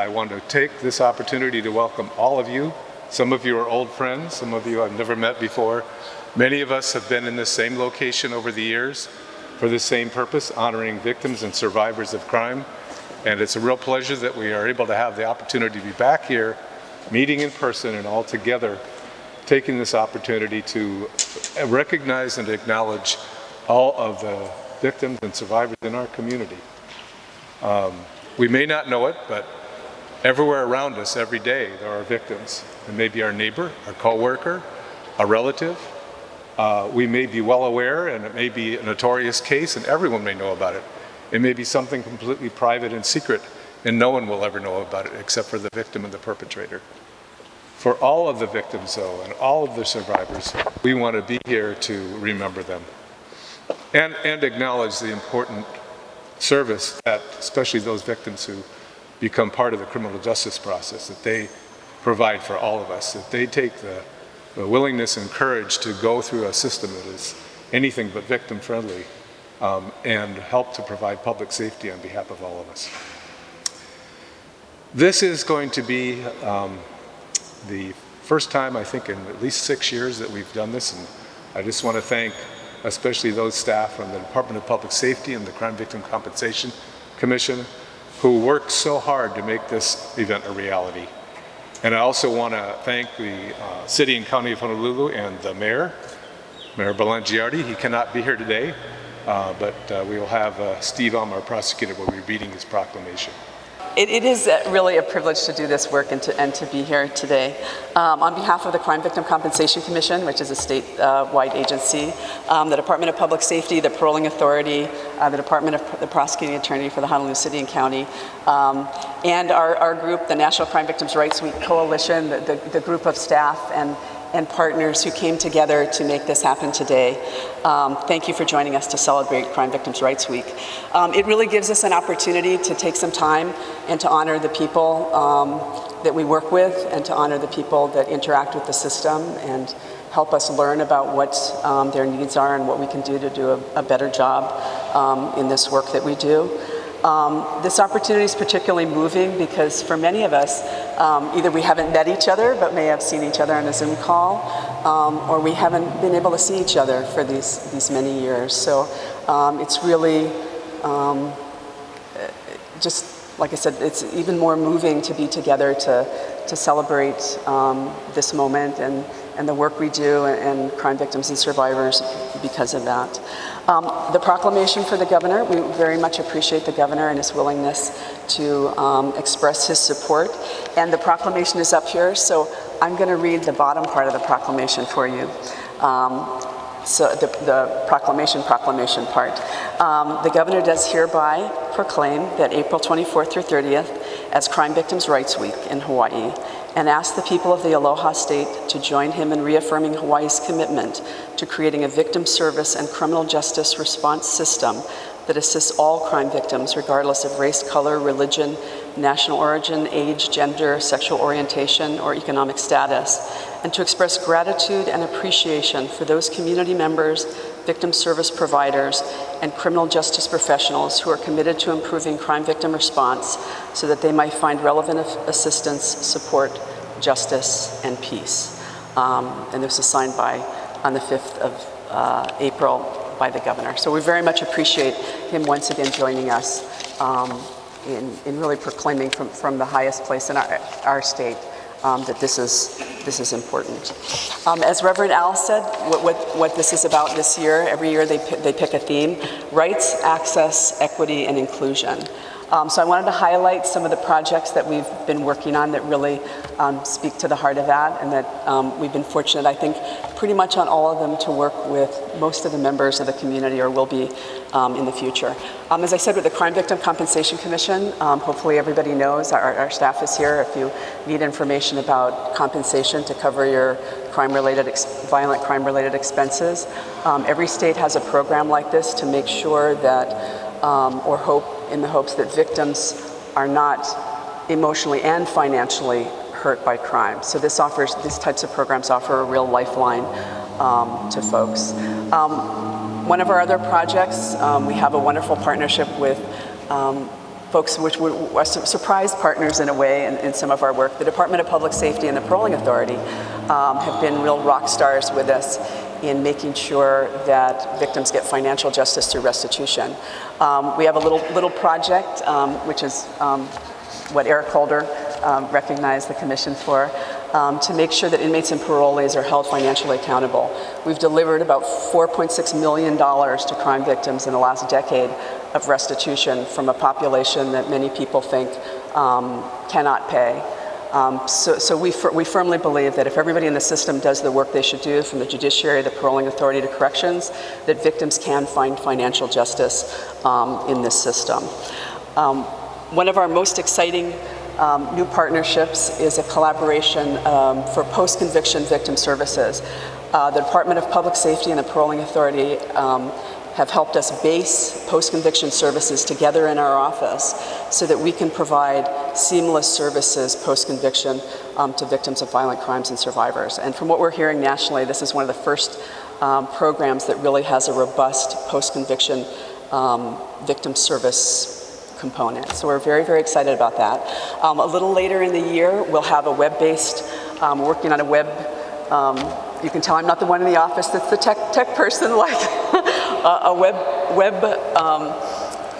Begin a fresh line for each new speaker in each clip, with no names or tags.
I want to take this opportunity to welcome all of you. Some of you are old friends, some of you I've never met before. Many of us have been in the same location over the years for the same purpose, honoring victims and survivors of crime. And it's a real pleasure that we are able to have the opportunity to be back here, meeting in person and all together, taking this opportunity to recognize and acknowledge all of the victims and survivors in our community. We may not know it, but everywhere around us every day there are victims. It may be our neighbor, our coworker, a relative. We may be well aware, and it may be a notorious case and everyone may know about it. It may be something completely private and secret and no one will ever know about it except for the victim and the perpetrator. For all of the victims though, and all of the survivors, we want to be here to remember them and acknowledge the important service that especially those victims who become part of the criminal justice process, that they provide for all of us, that they take the willingness and courage to go through a system that is anything but victim friendly and help to provide public safety on behalf of all of us. This is going to be the first time, I think, in at least 6 years that we've done this, and I just want to thank especially those staff from the Department of Public Safety and the Crime Victim Compensation Commission who worked so hard to make this event a reality. And I also want to thank the City and County of Honolulu and the Mayor Belangiardi. He cannot be here today, but we will have Steve, our prosecutor, will be reading his proclamation.
It is really a privilege to do this work and to be here today. On behalf of the Crime Victim Compensation Commission, which is a statewide agency, the Department of Public Safety, the Paroling Authority, the Department of the Prosecuting Attorney for the Honolulu City and County, and our group, the National Crime Victims' Rights Week Coalition, the group of staff and partners who came together to make this happen today. Thank you for joining us to celebrate Crime Victims' Rights Week. It really gives us an opportunity to take some time and to honor the people that we work with and to honor the people that interact with the system and help us learn about what their needs are and what we can do to do a better job in this work that we do. This opportunity is particularly moving because for many of us, either we haven't met each other but may have seen each other on a Zoom call, or we haven't been able to see each other for these many years. So it's really just, like I said, it's even more moving to be together to celebrate this moment and the work we do and crime victims and survivors because of that. The proclamation for the governor, we very much appreciate the governor and his willingness to express his support. And the proclamation is up here, so I'm going to read the bottom part of the proclamation for you. So the proclamation part. The governor does hereby proclaim that April 24th through 30th as Crime Victims' Rights Week in Hawaii, and ask the people of the Aloha State to join him in reaffirming Hawaii's commitment to creating a victim service and criminal justice response system that assists all crime victims regardless of race, color, religion, national origin, age, gender, sexual orientation, or economic status, and to express gratitude and appreciation for those community members, victim service providers, and criminal justice professionals who are committed to improving crime victim response so that they might find relevant assistance, support, justice, and peace. And this was signed on the 5th of April by the governor. So we very much appreciate him once again joining us in really proclaiming from the highest place in our state that this is important. As Reverend Al said, what this is about this year, every year they pick a theme: rights, access, equity, and inclusion. So I wanted to highlight some of the projects that we've been working on that really speak to the heart of that, and that we've been fortunate, I think, pretty much on all of them to work with most of the members of the community, or will be in the future. As I said, with the Crime Victim Compensation Commission, hopefully everybody knows, our staff is here if you need information about compensation to cover your violent crime-related expenses. Every state has a program like this to make sure that, in the hopes that victims are not emotionally and financially hurt by crime. So these types of programs offer a real lifeline to folks. One of our other projects, we have a wonderful partnership with folks which were surprise partners in a way in some of our work. The Department of Public Safety and the Paroling Authority have been real rock stars with us in making sure that victims get financial justice through restitution. We have a little project, which is what Eric Holder recognized the commission for, to make sure that inmates and parolees are held financially accountable. We've delivered about $4.6 million to crime victims in the last decade of restitution from a population that many people think cannot pay. So we firmly believe that if everybody in the system does the work they should do, from the judiciary, the paroling authority to corrections, that victims can find financial justice in this system. One of our most exciting new partnerships is a collaboration for post-conviction victim services. The Department of Public Safety and the Paroling Authority have helped us base post-conviction services together in our office so that we can provide seamless services post-conviction to victims of violent crimes and survivors. And from what we're hearing nationally, this is one of the first programs that really has a robust post-conviction victim service component. So we're very, very excited about that. A little later in the year, we'll have a web-based, working on a web, you can tell I'm not the one in the office that's the tech person, like a web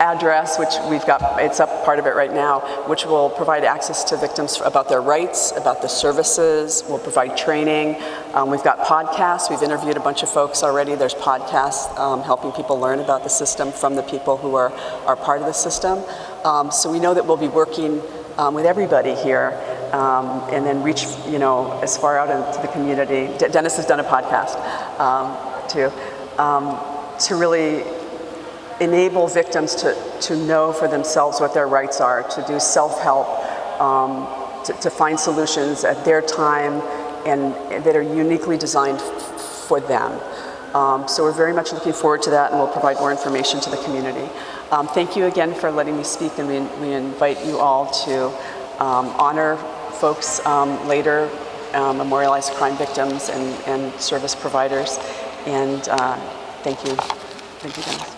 address, which we've got, it's up part of it right now, which will provide access to victims about their rights, about the services, we'll provide training. We've got podcasts, we've interviewed a bunch of folks already. There's podcasts helping people learn about the system from the people who are part of the system. So we know that we'll be working with everybody here and then reach, as far out into the community. Dennis has done a podcast too, to really enable victims to know for themselves what their rights are, to do self-help, to find solutions at their time and that are uniquely designed for them. So we're very much looking forward to that, and we'll provide more information to the community. Thank you again for letting me speak, and we invite you all to honor folks later, memorialize crime victims and service providers, and thank you. Thank you, Dennis.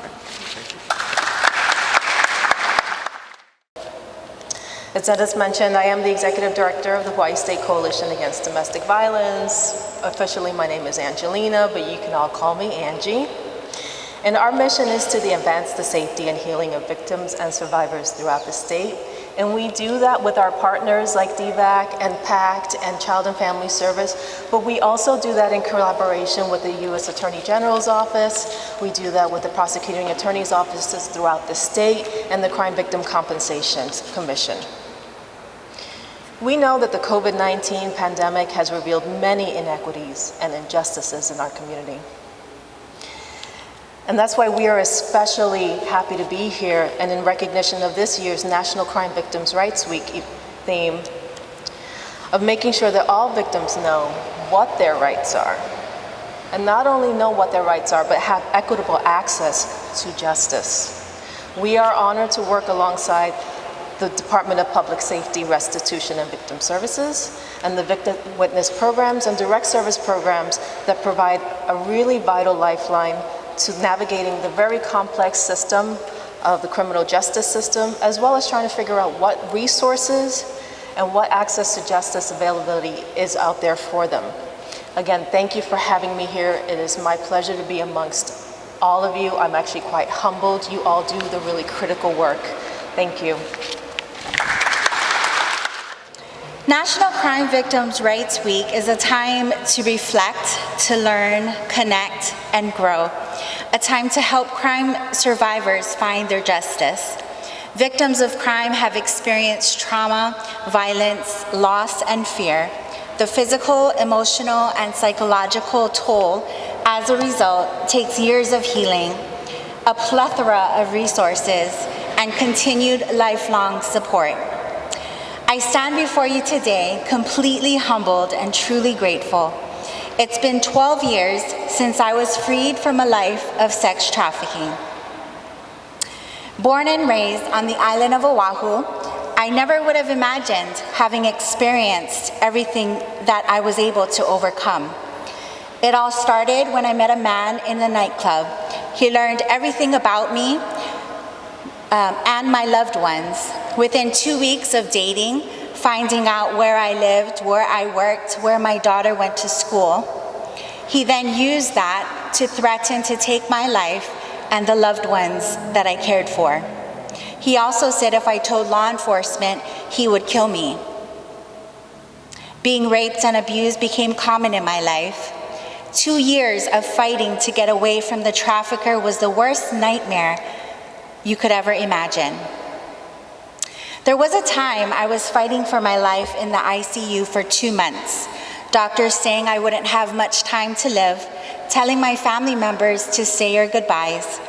As Dennis mentioned, I am the Executive Director of the Hawaii State Coalition Against Domestic Violence. Officially, my name is Angelina, but you can all call me Angie. And our mission is to advance the safety and healing of victims and survivors throughout the state. And we do that with our partners like DVAC and PACT and Child and Family Service, but we also do that in collaboration with the U.S. Attorney General's Office. We do that with the Prosecuting Attorney's offices throughout the state and the Crime Victim Compensation Commission. We know that the COVID-19 pandemic has revealed many inequities and injustices in our community. And that's why we are especially happy to be here, and in recognition of this year's National Crime Victims' Rights Week theme of making sure that all victims know what their rights are. And not only know what their rights are, but have equitable access to justice. We are honored to work alongside the Department of Public Safety, Restitution and Victim Services, and the victim witness programs and direct service programs that provide a really vital lifeline to navigating the very complex system of the criminal justice system, as well as trying to figure out what resources and what access to justice availability is out there for them. Again, thank you for having me here. It is my pleasure to be amongst all of you. I'm actually quite humbled. You all do the really critical work. Thank you.
National Crime Victims' Rights Week is a time to reflect, to learn, connect, and grow. A time to help crime survivors find their justice. Victims of crime have experienced trauma, violence, loss, and fear. The physical, emotional, and psychological toll as a result takes years of healing, a plethora of resources, and continued lifelong support. I stand before you today completely humbled and truly grateful. It's been 12 years since I was freed from a life of sex trafficking. Born and raised on the island of Oahu, I never would have imagined having experienced everything that I was able to overcome. It all started when I met a man in the nightclub. He learned everything about me and my loved ones. Within 2 weeks of dating, finding out where I lived, where I worked, where my daughter went to school, he then used that to threaten to take my life and the loved ones that I cared for. He also said if I told law enforcement, he would kill me. Being raped and abused became common in my life. 2 years of fighting to get away from the trafficker was the worst nightmare you could ever imagine. There was a time I was fighting for my life in the ICU for 2 months. Doctors saying I wouldn't have much time to live, telling my family members to say your goodbyes.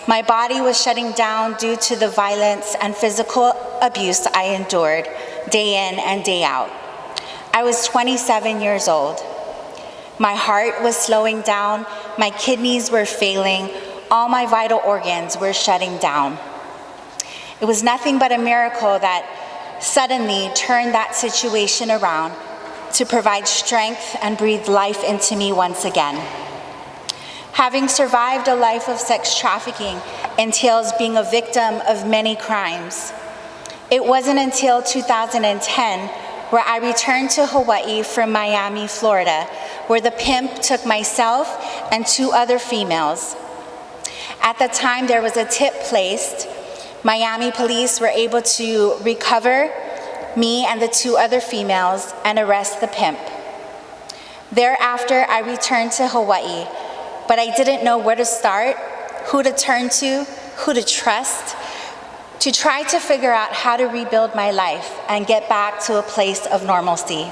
My body was shutting down due to the violence and physical abuse I endured day in and day out. I was 27 years old. My heart was slowing down, my kidneys were failing, all my vital organs were shutting down. It was nothing but a miracle that suddenly turned that situation around to provide strength and breathe life into me once again. Having survived a life of sex trafficking entails being a victim of many crimes. It wasn't until 2010 where I returned to Hawaii from Miami, Florida, where the pimp took myself and 2 other females. At the time there was a tip placed. Miami police were able to recover me and the 2 other females and arrest the pimp. Thereafter, I returned to Hawaii, but I didn't know where to start, who to turn to, who to trust, to try to figure out how to rebuild my life and get back to a place of normalcy.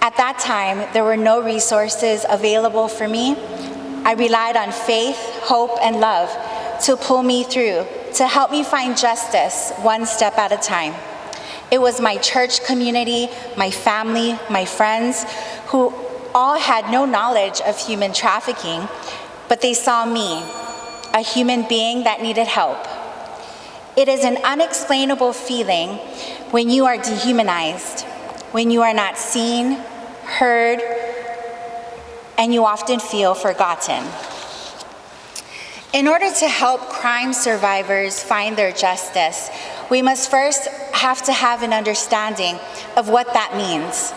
At that time, there were no resources available for me. I relied on faith, hope, and love to pull me through, to help me find justice one step at a time. It was my church community, my family, my friends, who all had no knowledge of human trafficking, but they saw me, a human being that needed help. It is an unexplainable feeling when you are dehumanized, when you are not seen, heard, and you often feel forgotten. In order to help crime survivors find their justice, we must first have to have an understanding of what that means.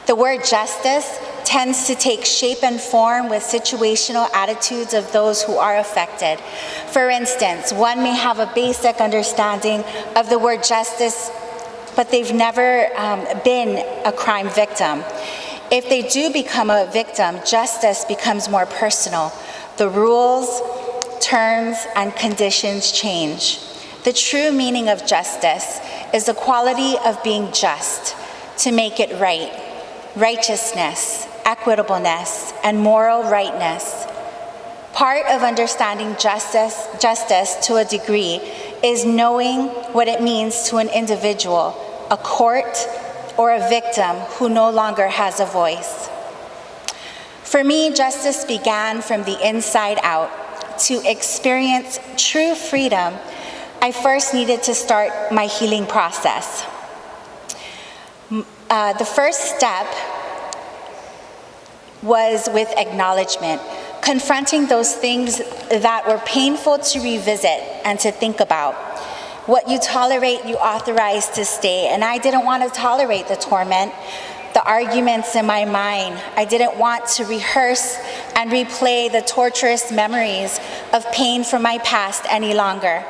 The word justice tends to take shape and form with situational attitudes of those who are affected. For instance, one may have a basic understanding of the word justice, but they've never been a crime victim. If they do become a victim, justice becomes more personal. The rules, terms, and conditions change. The true meaning of justice is the quality of being just, to make it right, righteousness, equitableness, and moral rightness. Part of understanding justice to a degree is knowing what it means to an individual, a court, or a victim who no longer has a voice. For me, justice began from the inside out. To experience true freedom, I first needed to start my healing process. The first step was with acknowledgement, confronting those things that were painful to revisit and to think about. What you tolerate, you authorize to stay, and I didn't want to tolerate the torment, the arguments in my mind. I didn't want to rehearse and replay the torturous memories of pain from my past any longer.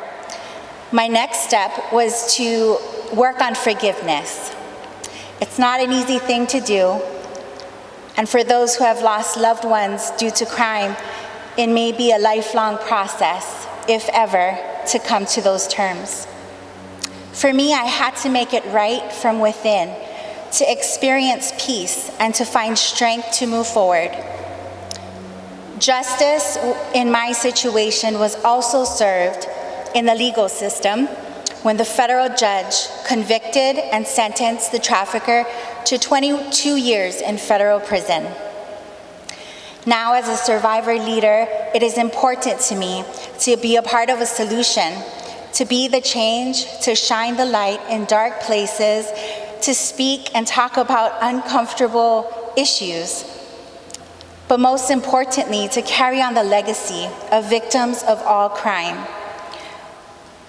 My next step was to work on forgiveness. It's not an easy thing to do, and for those who have lost loved ones due to crime, it may be a lifelong process, if ever, to come to those terms. For me, I had to make it right from within, to experience peace and to find strength to move forward. Justice in my situation was also served in the legal system when the federal judge convicted and sentenced the trafficker to 22 years in federal prison. Now, as a survivor leader, it is important to me to be a part of a solution, to be the change, to shine the light in dark places, to speak and talk about uncomfortable issues, but most importantly, to carry on the legacy of victims of all crime.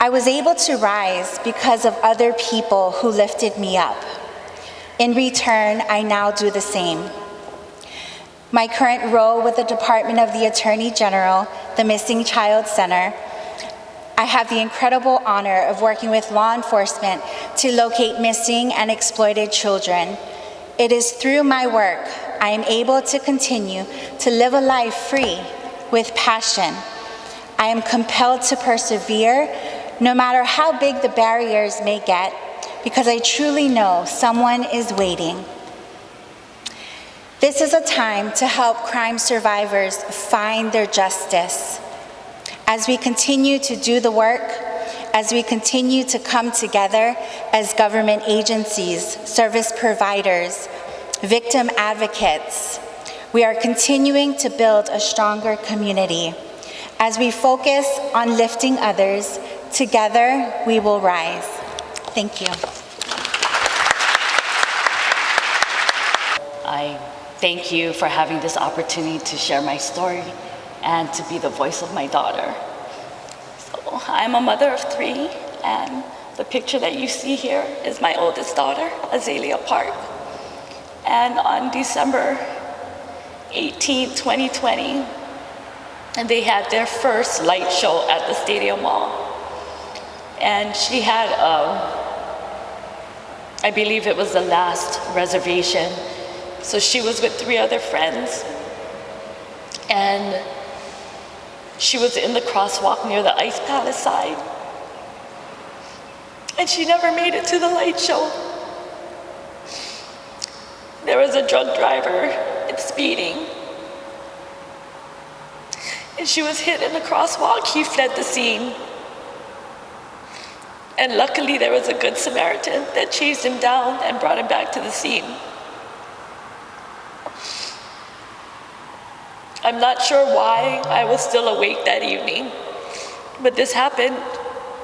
I was able to rise because of other people who lifted me up. In return, I now do the same. My current role with the Department of the Attorney General, the Missing Child Center, I have the incredible honor of working with law enforcement to locate missing and exploited children. It is through my work I am able to continue to live a life free with passion. I am compelled to persevere no matter how big the barriers may get, because I truly know someone is waiting. This is a time to help crime survivors find their justice. As we continue to do the work, as we continue to come together as government agencies, service providers, victim advocates, we are continuing to build a stronger community. As we focus on lifting others, together we will rise. Thank you.
I thank you for having this opportunity to share my story and to be the voice of my daughter. So I'm a mother of 3, and the picture that you see here is my oldest daughter, Azalea Park. And on December 18, 2020, and they had their first light show at the Stadium Mall. And she had, I believe it was the last reservation. So she was with 3 other friends, and she was in the crosswalk near the Ice Palace side. And she never made it to the light show. There was a drunk driver speeding, and she was hit in the crosswalk. He fled the scene. And luckily there was a good Samaritan that chased him down and brought him back to the scene. I'm not sure why I was still awake that evening, but this happened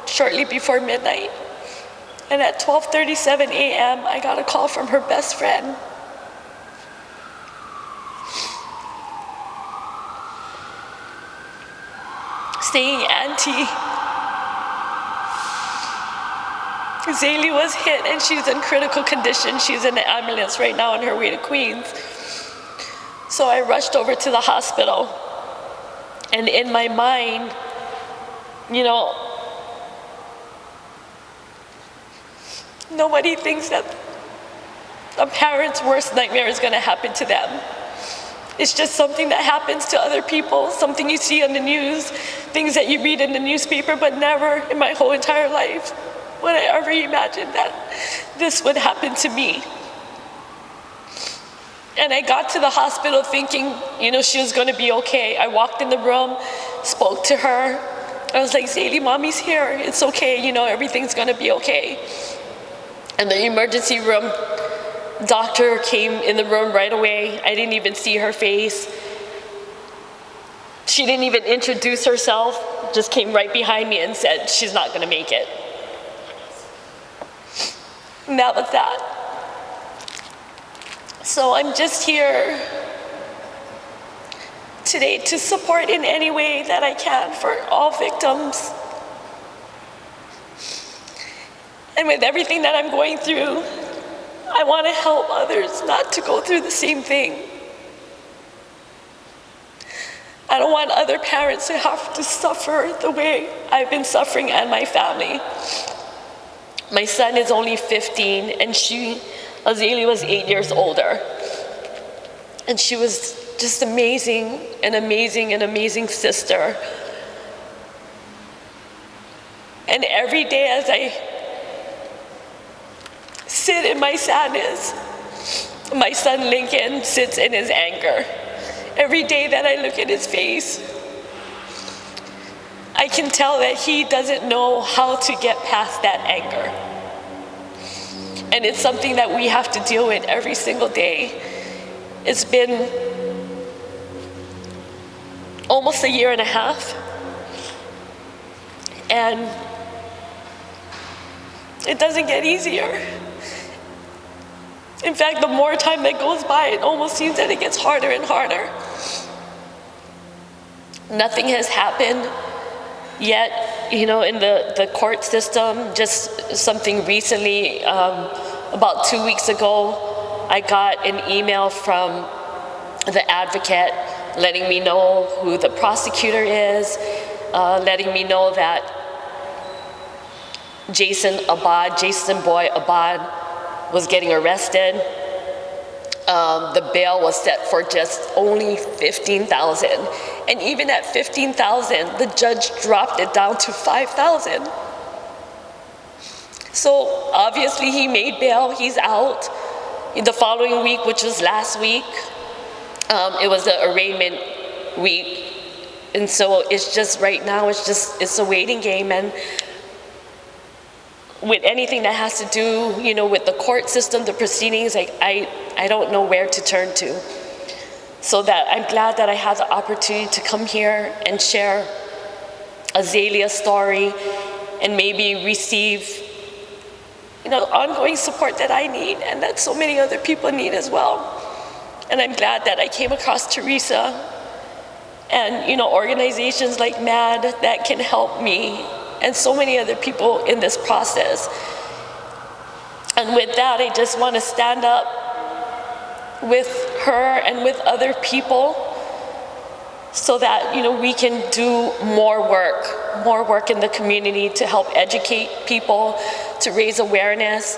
shortly before midnight. And at 12:37 a.m., I got a call from her best friend. Saying, "Auntie, Zaylee was hit and she's in critical condition. She's in the ambulance right now on her way to Queens." So I rushed over to the hospital, and in my mind, you know, nobody thinks that a parent's worst nightmare is going to happen to them. It's just something that happens to other people, something you see on the news, things that you read in the newspaper, but never in my whole entire life would I ever imagine that this would happen to me. And I got to the hospital thinking, you know, she was going to be okay. I walked in the room, spoke to her. I was like, "Zaylee, mommy's here. It's okay. You know, everything's going to be okay." And the emergency room doctor came in the room right away. I didn't even see her face. She didn't even introduce herself, just came right behind me and said, "She's not going to make it." And that was that. So I'm just here today to support in any way that I can for all victims. And with everything that I'm going through, I want to help others not to go through the same thing. I don't want other parents to have to suffer the way I've been suffering and my family. My son is only 15, and Azalea was 8 years older. And she was just amazing, an amazing sister. And every day as I sit in my sadness, my son Lincoln sits in his anger. Every day that I look at his face, I can tell that he doesn't know how to get past that anger. And it's something that we have to deal with every single day. It's been almost 1.5 years, and it doesn't get easier. In fact, the more time that goes by, it almost seems that it gets harder and harder. Nothing has happened yet
you know, in the court system, just something recently, about 2 weeks ago, I got an email from the advocate letting me know who the prosecutor is, letting me know that Jason Boy Abad was getting arrested. The bail was set for just only $15,000. And even at $15,000, the judge dropped it down to $5,000. So obviously he made bail, he's out. In the following week, which was last week, it was the arraignment week. And so it's just right now, it's a waiting game. And with anything that has to do, you know, with the court system, the proceedings, I don't know where to turn to. So that I'm glad that I had the opportunity to come here and share Azalea's story and maybe receive, you know, ongoing support that I need and that so many other people need as well. And I'm glad that I came across Teresa and, you know, organizations like MAD that can help me and so many other people in this process. And with that, I just want to stand up with her and with other people so that, you know, we can do more work in the community to help educate people, to raise awareness,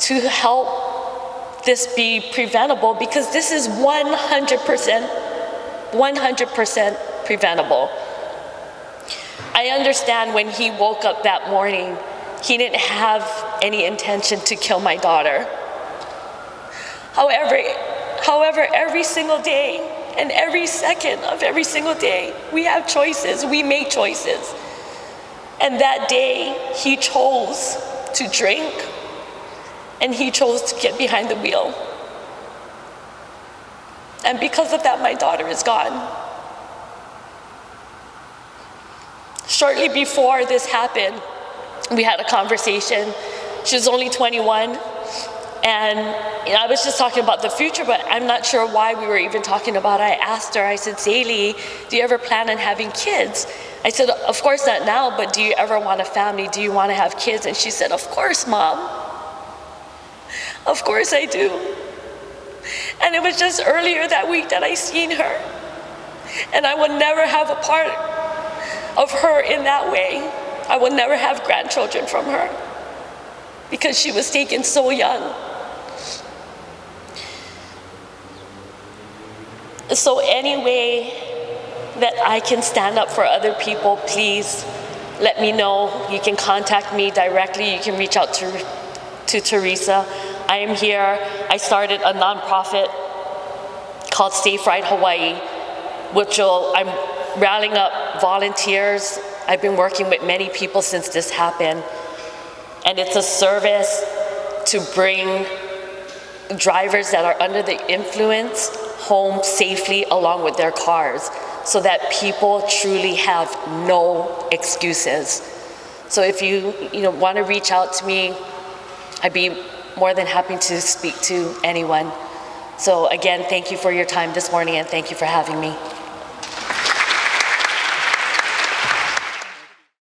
to help this be preventable, because this is 100% preventable. I understand when he woke up that morning, he didn't have any intention to kill my daughter. However, every single day and every second of every single day, we have choices, we make choices. And that day, he chose to drink and he chose to get behind the wheel. And because of that, my daughter is gone. Shortly before this happened, we had a conversation. She was only 21. And you know, I was just talking about the future, but I'm not sure why we were even talking about it. I asked her, I said, Zaylee, do you ever plan on having kids? I said, of course not now, but do you ever want a family? Do you want to have kids? And she said, of course, Mom. Of course I do. And it was just earlier that week that I seen her. And I would never have a part of her in that way. I would never have grandchildren from her because she was taken so young. So any way that I can stand up for other people, please let me know. You can contact me directly. You can reach out to Teresa. I am here. I started a nonprofit called Safe Ride Hawai'i, I'm rallying up volunteers. I've been working with many people since this happened. And it's a service to bring drivers that are under the influence home safely along with their cars, so that people truly have no excuses. So if you want to reach out to me, I'd be more than happy to speak to anyone. So again, thank you for your time this morning and thank you for having me.